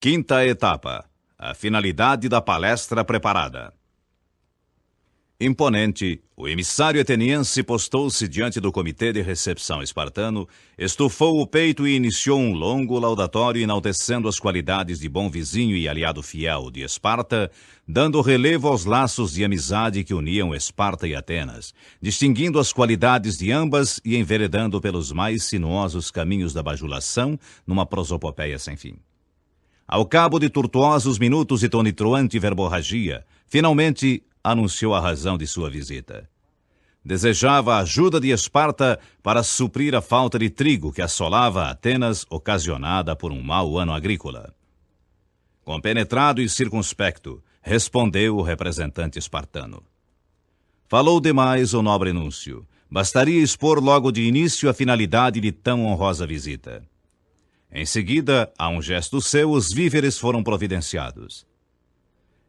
Quinta etapa. A finalidade da palestra preparada. Imponente, o emissário ateniense postou-se diante do comitê de recepção espartano, estufou o peito e iniciou um longo laudatório enaltecendo as qualidades de bom vizinho e aliado fiel de Esparta, dando relevo aos laços de amizade que uniam Esparta e Atenas, distinguindo as qualidades de ambas e enveredando pelos mais sinuosos caminhos da bajulação numa prosopopeia sem fim. Ao cabo de tortuosos minutos de tonitruante verborragia, finalmente anunciou a razão de sua visita. Desejava a ajuda de Esparta para suprir a falta de trigo que assolava Atenas, ocasionada por um mau ano agrícola. Compenetrado e circunspecto, respondeu o representante espartano. Falou demais o nobre núncio. Bastaria expor logo de início a finalidade de tão honrosa visita. Em seguida, a um gesto seu, os víveres foram providenciados.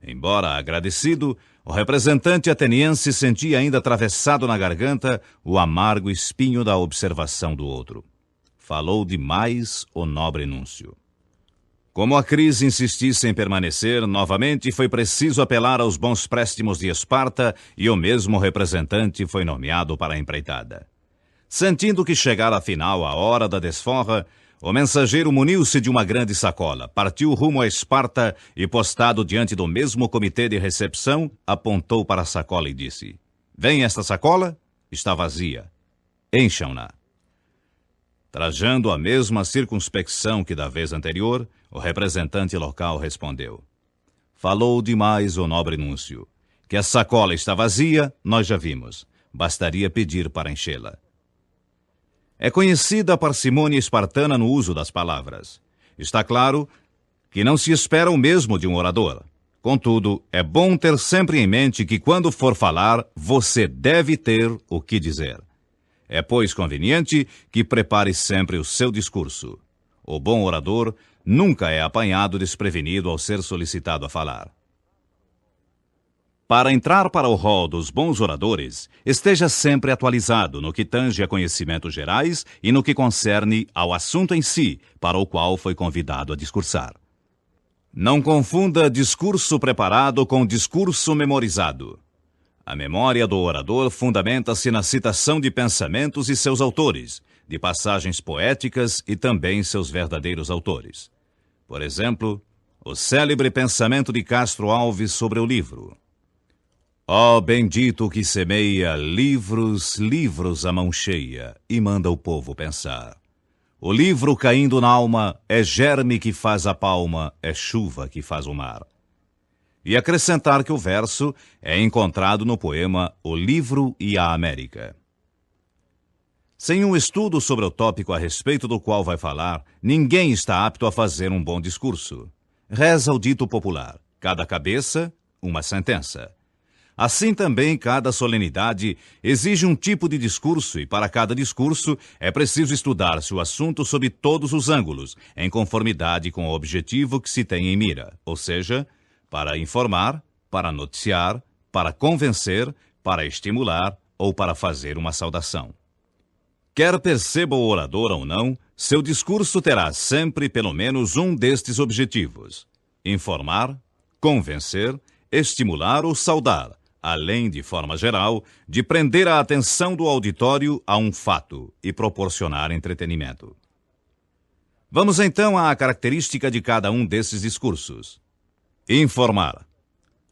Embora agradecido, o representante ateniense sentia ainda atravessado na garganta o amargo espinho da observação do outro. Falou demais o nobre núncio. Como a crise insistisse em permanecer, novamente foi preciso apelar aos bons préstimos de Esparta e o mesmo representante foi nomeado para a empreitada. Sentindo que chegara afinal a hora da desforra, o mensageiro muniu-se de uma grande sacola, partiu rumo a Esparta e, postado diante do mesmo comitê de recepção, apontou para a sacola e disse: "Vem esta sacola? Está vazia. Encham-na." Trajando a mesma circunspecção que da vez anterior, o representante local respondeu: "Falou demais o nobre núncio. Que a sacola está vazia, nós já vimos. Bastaria pedir para enchê-la." É conhecida a parcimônia espartana no uso das palavras. Está claro que não se espera o mesmo de um orador. Contudo, é bom ter sempre em mente que quando for falar, você deve ter o que dizer. É, pois, conveniente que prepare sempre o seu discurso. O bom orador nunca é apanhado desprevenido ao ser solicitado a falar. Para entrar para o rol dos bons oradores, esteja sempre atualizado no que tange a conhecimentos gerais e no que concerne ao assunto em si, para o qual foi convidado a discursar. Não confunda discurso preparado com discurso memorizado. A memória do orador fundamenta-se na citação de pensamentos e seus autores, de passagens poéticas e também seus verdadeiros autores. Por exemplo, o célebre pensamento de Castro Alves sobre o livro. Ó bendito que semeia livros, livros à mão cheia e manda o povo pensar. O livro caindo na alma é germe que faz a palma, é chuva que faz o mar. E acrescentar que o verso é encontrado no poema O Livro e a América. Sem um estudo sobre o tópico a respeito do qual vai falar, ninguém está apto a fazer um bom discurso. Reza o dito popular: cada cabeça, uma sentença. Assim também, cada solenidade exige um tipo de discurso e para cada discurso é preciso estudar-se o assunto sob todos os ângulos, em conformidade com o objetivo que se tem em mira, ou seja, para informar, para noticiar, para convencer, para estimular ou para fazer uma saudação. Quer perceba o orador ou não, seu discurso terá sempre pelo menos um destes objetivos: informar, convencer, estimular ou saudar, além, de forma geral, de prender a atenção do auditório a um fato e proporcionar entretenimento. Vamos então à característica de cada um desses discursos. Informar.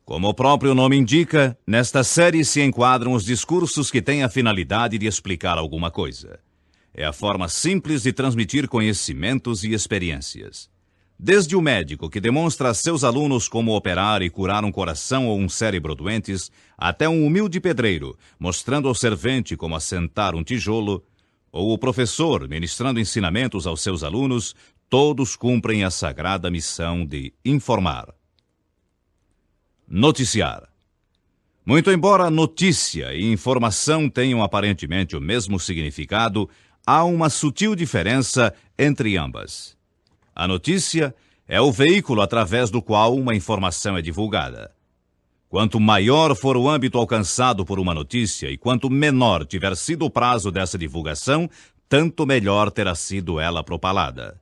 Como o próprio nome indica, nesta série se enquadram os discursos que têm a finalidade de explicar alguma coisa. É a forma simples de transmitir conhecimentos e experiências. Desde o médico que demonstra a seus alunos como operar e curar um coração ou um cérebro doentes, até um humilde pedreiro, mostrando ao servente como assentar um tijolo, ou o professor ministrando ensinamentos aos seus alunos, todos cumprem a sagrada missão de informar. Noticiar. Muito embora notícia e informação tenham aparentemente o mesmo significado, há uma sutil diferença entre ambas. A notícia é o veículo através do qual uma informação é divulgada. Quanto maior for o âmbito alcançado por uma notícia e quanto menor tiver sido o prazo dessa divulgação, tanto melhor terá sido ela propalada.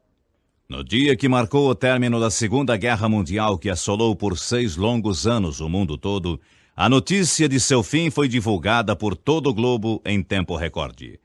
No dia que marcou o término da Segunda Guerra Mundial, que assolou por 6 longos anos o mundo todo, a notícia de seu fim foi divulgada por todo o globo em tempo recorde.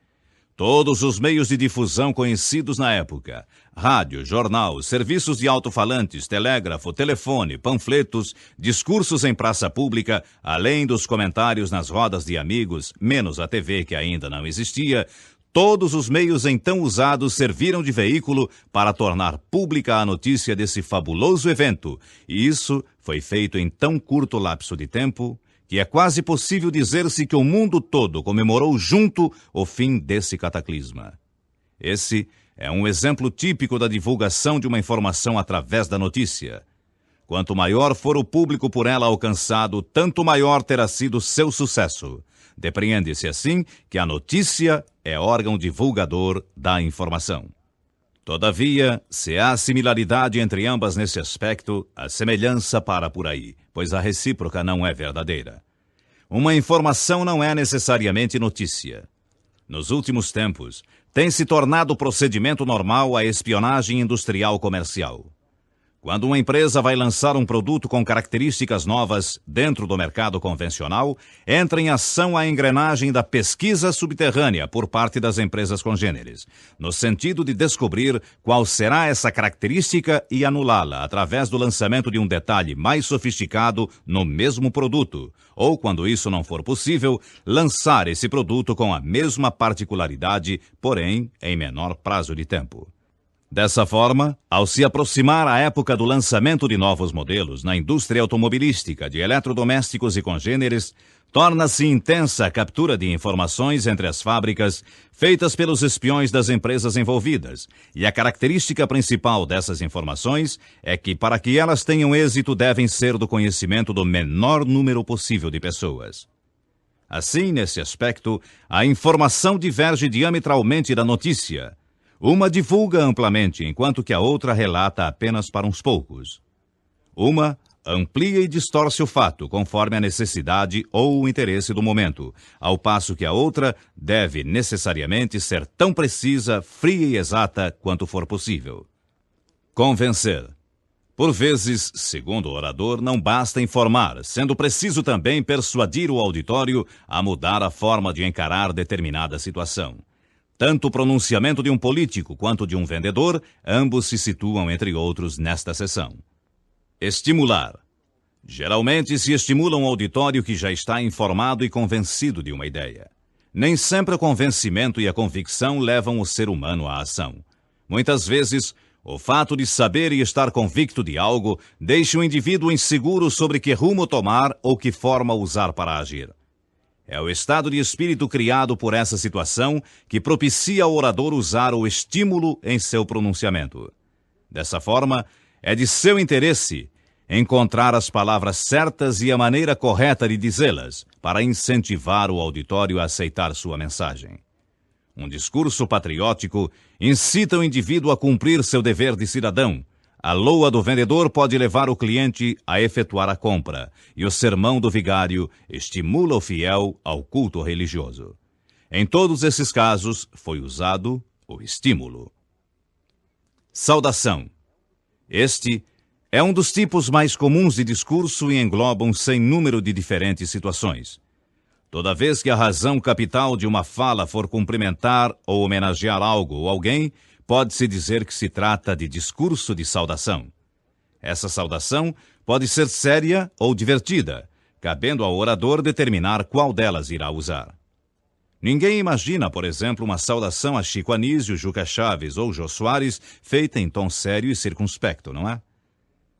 Todos os meios de difusão conhecidos na época, rádio, jornal, serviços de alto-falantes, telégrafo, telefone, panfletos, discursos em praça pública, além dos comentários nas rodas de amigos, menos a TV que ainda não existia, todos os meios então usados serviram de veículo para tornar pública a notícia desse fabuloso evento, e isso foi feito em tão curto lapso de tempo que é quase possível dizer-se que o mundo todo comemorou junto o fim desse cataclisma. Esse é um exemplo típico da divulgação de uma informação através da notícia. Quanto maior for o público por ela alcançado, tanto maior terá sido seu sucesso. Depreende-se assim que a notícia é órgão divulgador da informação. Todavia, se há similaridade entre ambas nesse aspecto, a semelhança para por aí, pois a recíproca não é verdadeira. Uma informação não é necessariamente notícia. Nos últimos tempos, tem se tornado procedimento normal a espionagem industrial comercial. Quando uma empresa vai lançar um produto com características novas dentro do mercado convencional, entra em ação a engrenagem da pesquisa subterrânea por parte das empresas congêneres, no sentido de descobrir qual será essa característica e anulá-la através do lançamento de um detalhe mais sofisticado no mesmo produto, ou, quando isso não for possível, lançar esse produto com a mesma particularidade, porém em menor prazo de tempo. Dessa forma, ao se aproximar a época do lançamento de novos modelos na indústria automobilística de eletrodomésticos e congêneres, torna-se intensa a captura de informações entre as fábricas feitas pelos espiões das empresas envolvidas, e a característica principal dessas informações é que, para que elas tenham êxito, devem ser do conhecimento do menor número possível de pessoas. Assim, nesse aspecto, a informação diverge diametralmente da notícia. Uma divulga amplamente, enquanto que a outra relata apenas para uns poucos. Uma amplia e distorce o fato conforme a necessidade ou o interesse do momento, ao passo que a outra deve necessariamente ser tão precisa, fria e exata quanto for possível. Convencer. Por vezes, segundo o orador, não basta informar, sendo preciso também persuadir o auditório a mudar a forma de encarar determinada situação. Tanto o pronunciamento de um político quanto de um vendedor, ambos se situam, entre outros, nesta seção. Estimular. Geralmente se estimula um auditório que já está informado e convencido de uma ideia. Nem sempre o convencimento e a convicção levam o ser humano à ação. Muitas vezes, o fato de saber e estar convicto de algo deixa o indivíduo inseguro sobre que rumo tomar ou que forma usar para agir. É o estado de espírito criado por essa situação que propicia ao orador usar o estímulo em seu pronunciamento. Dessa forma, é de seu interesse encontrar as palavras certas e a maneira correta de dizê-las para incentivar o auditório a aceitar sua mensagem. Um discurso patriótico incita o indivíduo a cumprir seu dever de cidadão. A loa do vendedor pode levar o cliente a efetuar a compra, e o sermão do vigário estimula o fiel ao culto religioso. Em todos esses casos, foi usado o estímulo. Saudação. Este é um dos tipos mais comuns de discurso e engloba um sem número de diferentes situações. Toda vez que a razão capital de uma fala for cumprimentar ou homenagear algo ou alguém, pode-se dizer que se trata de discurso de saudação. Essa saudação pode ser séria ou divertida, cabendo ao orador determinar qual delas irá usar. Ninguém imagina, por exemplo, uma saudação a Chico Anísio, Juca Chaves ou Jô Soares feita em tom sério e circunspecto, não é?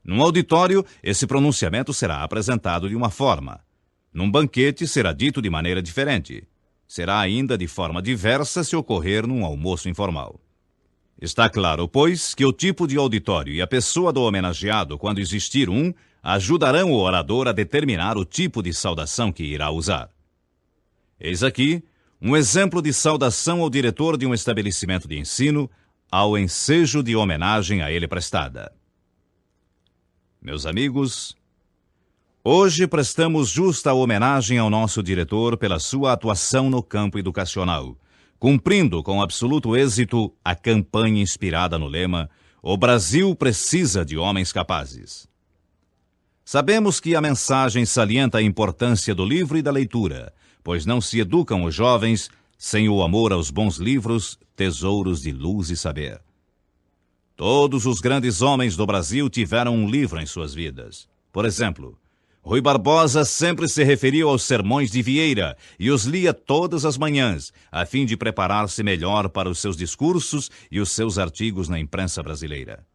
Num auditório, esse pronunciamento será apresentado de uma forma. Num banquete, será dito de maneira diferente. Será ainda de forma diversa se ocorrer num almoço informal. Está claro, pois, que o tipo de auditório e a pessoa do homenageado, quando existir um, ajudarão o orador a determinar o tipo de saudação que irá usar. Eis aqui um exemplo de saudação ao diretor de um estabelecimento de ensino, ao ensejo de homenagem a ele prestada. Meus amigos, hoje prestamos justa homenagem ao nosso diretor pela sua atuação no campo educacional, cumprindo com absoluto êxito a campanha inspirada no lema O Brasil precisa de homens capazes. Sabemos que a mensagem salienta a importância do livro e da leitura, pois não se educam os jovens sem o amor aos bons livros, tesouros de luz e saber. Todos os grandes homens do Brasil tiveram um livro em suas vidas. Por exemplo, Rui Barbosa sempre se referia aos sermões de Vieira e os lia todas as manhãs, a fim de preparar-se melhor para os seus discursos e os seus artigos na imprensa brasileira.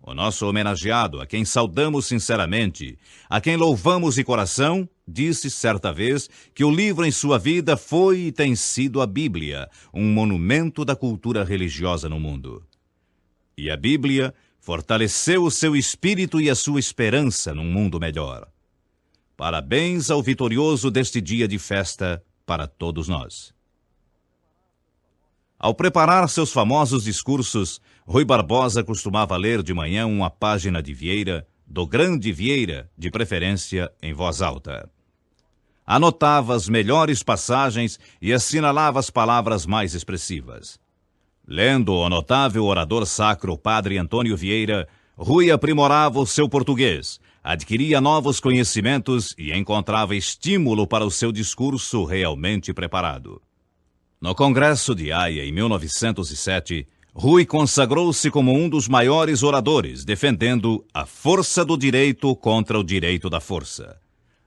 O nosso homenageado, a quem saudamos sinceramente, a quem louvamos de coração, disse certa vez que o livro em sua vida foi e tem sido a Bíblia, um monumento da cultura religiosa no mundo. E a Bíblia fortaleceu o seu espírito e a sua esperança num mundo melhor. Parabéns ao vitorioso deste dia de festa para todos nós. Ao preparar seus famosos discursos, Rui Barbosa costumava ler de manhã uma página de Vieira, do grande Vieira, de preferência em voz alta. Anotava as melhores passagens e assinalava as palavras mais expressivas. Lendo o notável orador sacro Padre Antônio Vieira, Rui aprimorava o seu português, adquiria novos conhecimentos e encontrava estímulo para o seu discurso realmente preparado. No Congresso de Haia, em 1907, Rui consagrou-se como um dos maiores oradores, defendendo a força do direito contra o direito da força.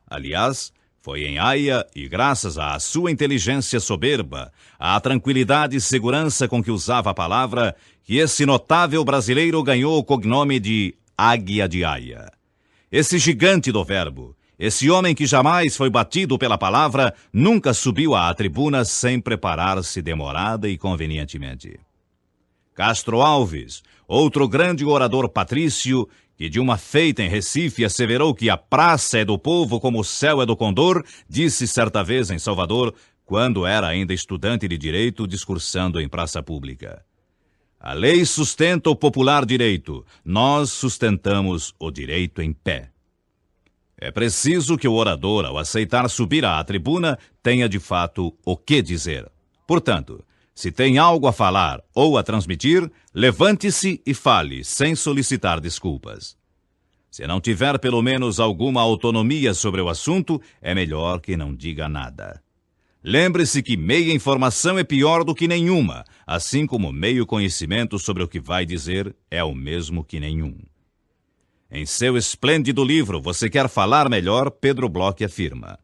Aliás, foi em Haia, e graças à sua inteligência soberba, à tranquilidade e segurança com que usava a palavra, que esse notável brasileiro ganhou o cognome de Águia de Haia. Esse gigante do verbo, esse homem que jamais foi batido pela palavra, nunca subiu à tribuna sem preparar-se demorada e convenientemente. Castro Alves, outro grande orador patrício, que de uma feita em Recife asseverou que a praça é do povo como o céu é do condor, disse certa vez em Salvador, quando era ainda estudante de direito, discursando em praça pública: a lei sustenta o popular direito, nós sustentamos o direito em pé. É preciso que o orador, ao aceitar subir à tribuna, tenha de fato o que dizer. Portanto, se tem algo a falar ou a transmitir, levante-se e fale, sem solicitar desculpas. Se não tiver pelo menos alguma autonomia sobre o assunto, é melhor que não diga nada. Lembre-se que meia informação é pior do que nenhuma, assim como meio conhecimento sobre o que vai dizer é o mesmo que nenhum. Em seu esplêndido livro Você Quer Falar Melhor, Pedro Bloch afirma: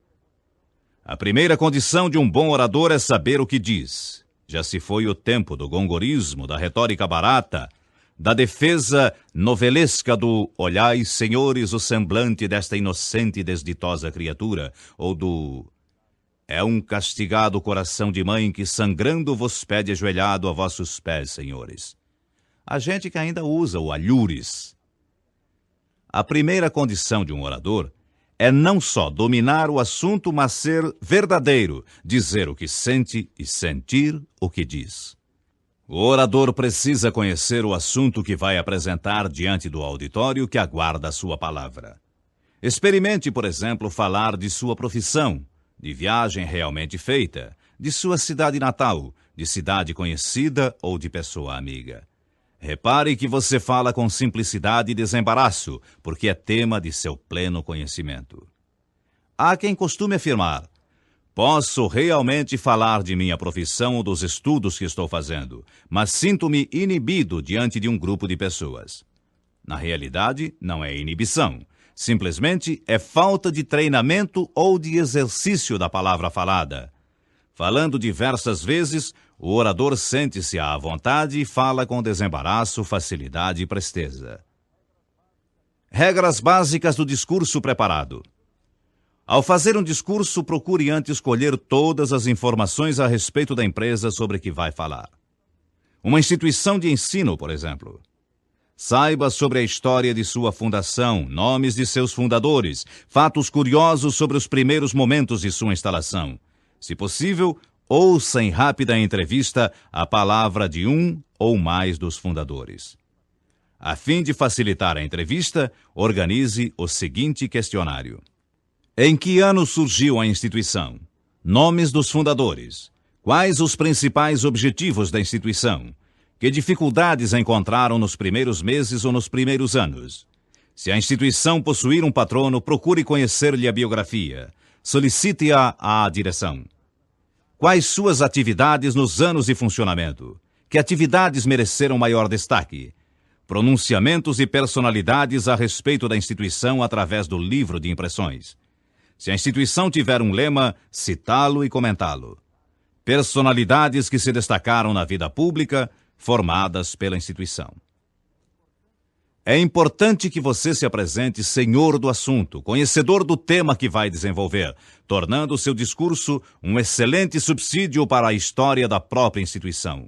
a primeira condição de um bom orador é saber o que diz. Já se foi o tempo do gongorismo, da retórica barata, da defesa novelesca do olhai, senhores, o semblante desta inocente e desditosa criatura, ou do é um castigado coração de mãe que sangrando vos pede ajoelhado a vossos pés, senhores. Há gente que ainda usa o alhures. A primeira condição de um orador é não só dominar o assunto, mas ser verdadeiro, dizer o que sente e sentir o que diz. O orador precisa conhecer o assunto que vai apresentar diante do auditório que aguarda a sua palavra. Experimente, por exemplo, falar de sua profissão, de viagem realmente feita, de sua cidade natal, de cidade conhecida ou de pessoa amiga. Repare que você fala com simplicidade e desembaraço, porque é tema de seu pleno conhecimento. Há quem costume afirmar: posso realmente falar de minha profissão ou dos estudos que estou fazendo, mas sinto-me inibido diante de um grupo de pessoas. Na realidade, não é inibição. Simplesmente é falta de treinamento ou de exercício da palavra falada. Falando diversas vezes, o orador sente-se à vontade e fala com desembaraço, facilidade e presteza. Regras básicas do discurso preparado. Ao fazer um discurso, procure antes colher todas as informações a respeito da empresa sobre que vai falar. Uma instituição de ensino, por exemplo. Saiba sobre a história de sua fundação, nomes de seus fundadores, fatos curiosos sobre os primeiros momentos de sua instalação. Se possível, ouça em rápida entrevista a palavra de um ou mais dos fundadores. A fim de facilitar a entrevista, organize o seguinte questionário: em que ano surgiu a instituição? Nomes dos fundadores. Quais os principais objetivos da instituição? Que dificuldades encontraram nos primeiros meses ou nos primeiros anos? Se a instituição possuir um patrono, procure conhecer-lhe a biografia. Solicite-a à direção. Quais suas atividades nos anos de funcionamento? Que atividades mereceram maior destaque? Pronunciamentos e personalidades a respeito da instituição através do livro de impressões. Se a instituição tiver um lema, citá-lo e comentá-lo. Personalidades que se destacaram na vida pública, formadas pela instituição. É importante que você se apresente senhor do assunto, conhecedor do tema que vai desenvolver, tornando seu discurso um excelente subsídio para a história da própria instituição.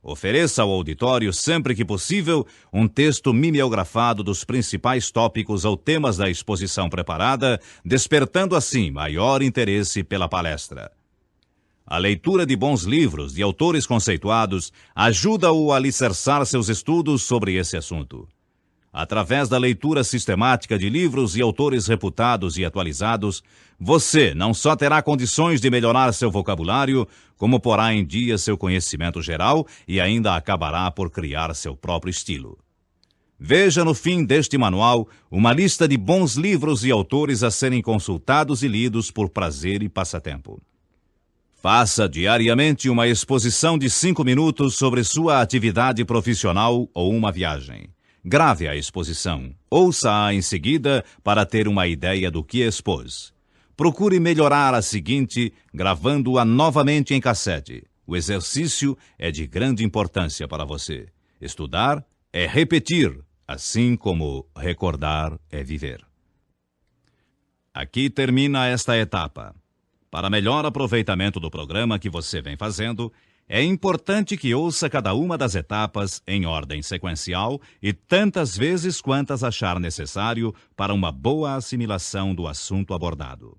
Ofereça ao auditório, sempre que possível, um texto mimeografado dos principais tópicos ou temas da exposição preparada, despertando assim maior interesse pela palestra. A leitura de bons livros de autores conceituados ajuda-o a alicerçar seus estudos sobre esse assunto. Através da leitura sistemática de livros e autores reputados e atualizados, você não só terá condições de melhorar seu vocabulário, como porá em dia seu conhecimento geral e ainda acabará por criar seu próprio estilo. Veja no fim deste manual uma lista de bons livros e autores a serem consultados e lidos por prazer e passatempo. Faça diariamente uma exposição de 5 minutos sobre sua atividade profissional ou uma viagem. Grave a exposição. Ouça-a em seguida para ter uma ideia do que expôs. Procure melhorar a seguinte, gravando-a novamente em cassete. O exercício é de grande importância para você. Estudar é repetir, assim como recordar é viver. Aqui termina esta etapa. Para melhor aproveitamento do programa que você vem fazendo, é importante que ouça cada uma das etapas em ordem sequencial e tantas vezes quantas achar necessário para uma boa assimilação do assunto abordado.